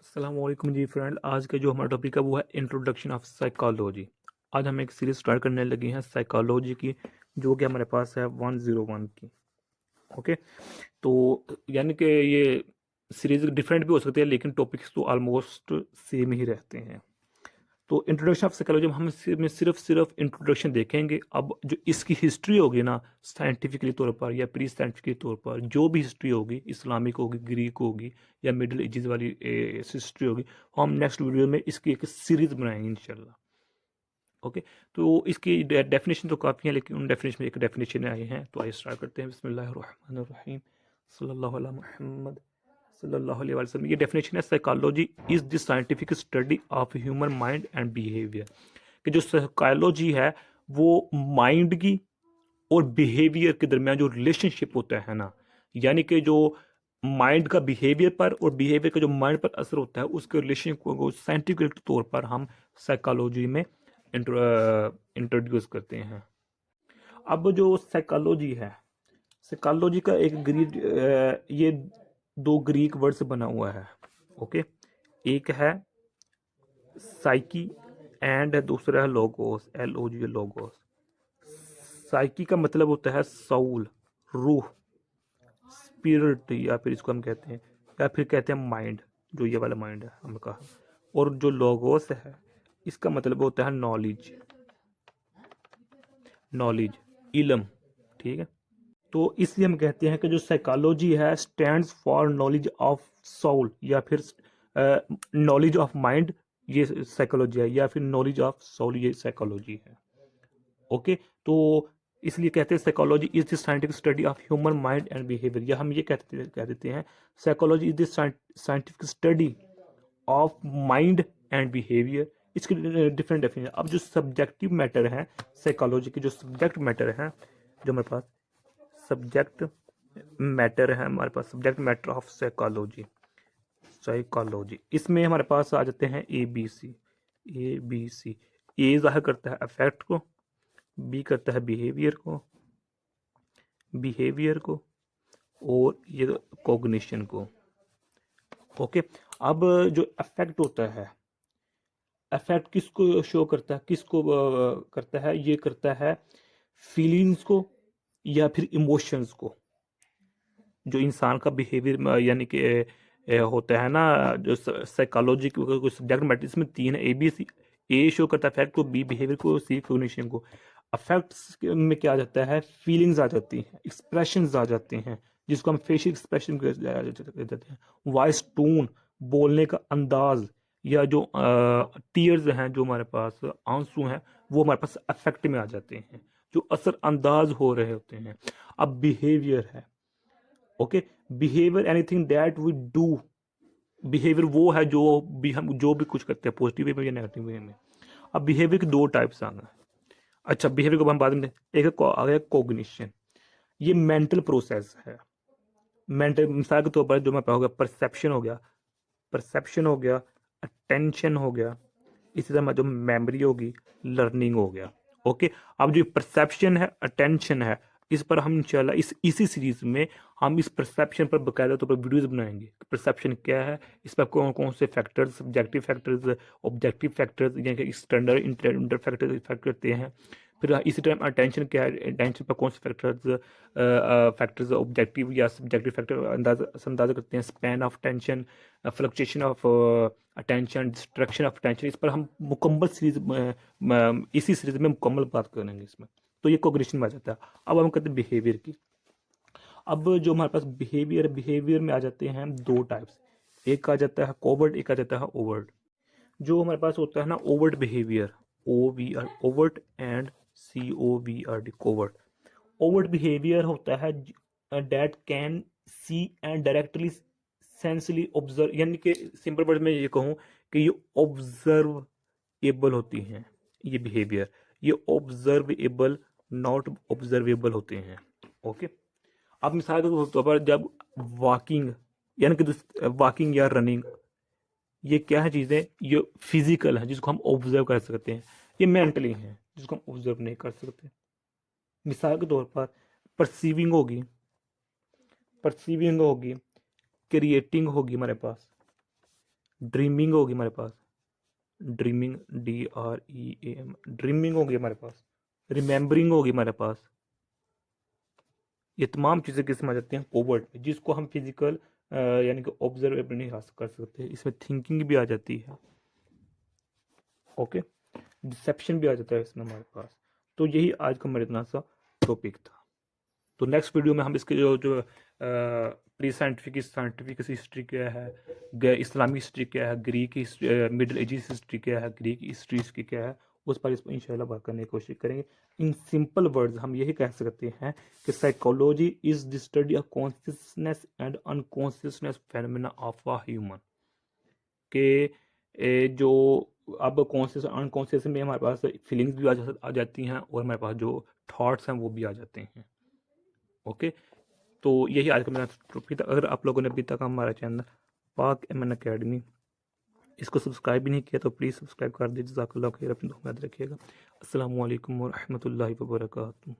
अस्सलामुअलैकुम जी फ्रेंड। आज का जो हमारा टॉपिक है वो है इंट्रोडक्शन ऑफ साइकोलॉजी। आज हम एक सीरीज स्टार्ट करने लगे हैं साइकोलॉजी की, जो कि हमारे पास है 101 की। ओके, तो यानी कि ये सीरीज डिफरेंट भी हो सकती है, लेकिन टॉपिक्स तो ऑलमोस्ट सेम ही रहते हैं। तो इंट्रोडक्शन ऑफ साइकोलॉजी हम में सिर्फ सिर्फ इंट्रोडक्शन देखेंगे। अब जो इसकी हिस्ट्री होगी ना, साइंटिफिकली तौर पर या प्री साइंटिफिकली तौर पर जो भी हिस्ट्री होगी, इस्लामिक होगी, ग्रीक होगी या मिडिल एजेस वाली हिस्ट्री होगी, हम नेक्स्ट वीडियो में इसकी एक सीरीज बनाएंगे इंशाल्लाह। ओके, तो इसकी डेफिनेशन तो काफ़ी है, लेकिन उन डेफिनेशन में एक डेफिनेशन आए हैं, तो आइए स्टार्ट करते हैं। बिस्मिल्लाहिर्रहमानिर्रहीम, सल्लल्लाहु अला मुहम्मद सल्लल्लाहु अलैहि वसल्लम। ये डेफिनेशन है, psychology is the scientific study of human mind and behaviour. कि जो साइकोलॉजी है वो माइंड की और बिहेवियर के दरमियान जो रिलेशनशिप होता है ना, यानी कि जो माइंड का बिहेवियर पर और बिहेवियर का जो माइंड पर असर होता है, उसके रिलेशनशिप को साइंटिफिक तौर पर हम साइकोलॉजी में इंट्रोड्यूस करते हैं। अब जो साइकोलॉजी है, साइकोलॉजी का एक ये दो ग्रीक वर्ड से बना हुआ है। ओके, एक है साइकी एंड दूसरा है लोगोस, LOG, लोगोस। साइकी का मतलब होता है सोल, रूह, स्पिरिट, या फिर इसको हम कहते हैं, या फिर कहते हैं माइंड, जो ये वाला माइंड है हम कहा। और जो लोगोस है, इसका मतलब होता है नॉलेज, नॉलेज, इल्म। ठीक है, तो इसलिए हम कहते हैं कि जो साइकोलॉजी है stands for knowledge of soul, या फिर नॉलेज ऑफ माइंड, ये साइकोलॉजी है, या फिर नॉलेज ऑफ सोल, ये साइकोलॉजी है। ओके, तो इसलिए कहते हैं psychology is the scientific study of human mind and behaviour, या हम ये कह देते हैं psychology is the scientific study of mind and behaviour. इसके डिफरेंट डेफिनेशन। अब जो सब्जेक्टिव मैटर है साइकोलॉजी के, जो सब्जेक्ट मैटर है, जो हमारे पास सब्जेक्ट मैटर है, हमारे पास subject matter of psychology, psychology इसमें हमारे पास आ जाते हैं ABC। ए जाहिर करता है अफेक्ट को, बी करता है बिहेवियर को और ये कॉग्निशन को। ओके, अब जो अफेक्ट होता है, अफेक्ट किसको शो करता है, किसको करता है, ये करता है फीलिंग्स को या फिर इमोशंस को। जो इंसान का बिहेवियर यानी कि होता है ना, जो साइकोलॉजी को सब्जेक्ट मैटर, इसमें तीन है ABC। ए शो करता है फैक्ट को, बी बिहेवियर को, सी कॉग्निशन को। अफेक्ट्स में क्या आ जाता है, फीलिंग्स आ जाती हैं, एक्सप्रेशंस आ जाते हैं, जिसको हम फेशियल एक्सप्रेशन कहते हैं, वॉइस टोन, बोलने का अंदाज, या जो टीयर्स हैं, जो हमारे पास आंसू हैं, वो हमारे पास अफेक्ट में आ जाते हैं, जो असर अंदाज हो रहे होते हैं। अब बिहेवियर है। Okay, behaviour anything that we do. Behaviour वो है जो भी हम जो भी कुछ करते हैं, पॉजिटिव वे में या नेगेटिव वे में। अब बिहेवियर के दो टाइप्स आ गए। अच्छा, बिहेवियर को हम बाद में, एक आ गया कॉग्निशन। ये मेंटल प्रोसेस है। मेंटल, मिसाल के तौर पर जो मैं कहूँगा, परसेप्शन हो गया, अटेंशन हो गया, इसी तरह जो मेमोरी होगी, लर्निंग हो गया। ओके, अब जो परसेप्शन है, अटेंशन है, इस पर हम इंशाल्लाह इसी सीरीज में हम इस परसेप्शन पर बकायदा तौर पर वीडियोस बनाएंगे। परसेप्शन क्या है, इस पर कौन कौन से factors, subjective factors, objective factors, यानी कि एक्सटर्नल इंटर फैक्टर इफेक्ट करते हैं। फिर इसी तरह अटेंशन क्या है, अटेंशन पर कौन से फैक्टर्स ऑब्जेक्टिव या सब्जेक्टिव फैक्टर अंदाजा करते हैं। Span of tension, fluctuation of attention, destruction of attention, इस पर हम मुकम्मल सीरीज इसी सीरीज में मुकम्मल बात करेंगे इसमें। तो ये कोग्निशन में आ जाता है। अब हम कहते हैं बिहेवियर की। अब जो हमारे पास बिहेवियर में आ जाते हैं दो टाइप्स, एक आ जाता है कोवर्ट, एक आ जाता है ओवर्ट। जो हमारे पास होता है ना overt behaviour, OVR overt, and COVRD covert. Overt behaviour होता है that can see and directly sensibly observe, यानी कि सिंपल वर्ड में ये कहूँ कि ये ऑब्जर्वेबल होती हैं। ये बिहेवियर, ये ऑब्जर्वेबल, नॉट ऑब्जर्वेबल होते हैं। ओके, अब मिसाल के तौर पर जब वॉकिंग, यानी कि वॉकिंग या रनिंग, ये क्या है चीज़ें, ये फिजिकल है जिसको हम ऑब्जर्व कर सकते हैं, ये मेंटली है जिसको हम ऑब्जर्व नहीं कर सकते। मिसाल के तौर पर परसीविंग होगी, परसीविंग होगी, क्रिएटिंग होगी हमारे पास, ड्रीमिंग होगी हमारे पास, ड्रीमिंग DREAM, ड्रीमिंग होगी हमारे पास, रिमेंबरिंग होगी हमारे पास। ये तमाम चीज़ें किस में आ जाती हैं, ओवर्ट में, जिसको हम फिजिकल यानी कि ऑब्जर्वेबल नहीं हासिल कर सकते। इसमें थिंकिंग भी आ जाती है, ओके, डिसेप्शन भी आ जाता है इसमें हमारे पास। तो यही आज का मेरा इतना सा टॉपिक था। तो नेक्स्ट वीडियो में हम इसके जो जो प्री साइंटिफिक साइंटिफिक हिस्ट्री क्या है, इस्लामिक हिस्ट्री क्या है, ग्रीक मिडिल एजिस हिस्ट्री क्या है, ग्रीक हिस्ट्री इसकी क्या है, उस पर इस पर इंशाल्लाह बात करने की कोशिश करेंगे। इन सिंपल वर्ड्स हम यही कह सकते हैं कि psychology is the study of consciousness and unconsciousness phenomena of a human, के जो अब कॉन्शियस अनकॉन्शियस में हमारे पास फीलिंग्स भी आ जाती हैं और हमारे पास जो थॉट्स हैं वो भी आ जाते हैं, ओके। तो यही आज का मेरा टॉपिक था। अगर आप लोगों ने अभी तक हमारा चैनल पाक एमएन अकेडमी इसको सब्सक्राइब भी नहीं किया तो प्लीज़ सब्सक्राइब कर दीजिए। जज़ाकल्लाह खैर, अपनी दुआ में याद रखिएगा। अस्सलामु अलैकुम व रहमतुल्लाहि व बरकातुहू।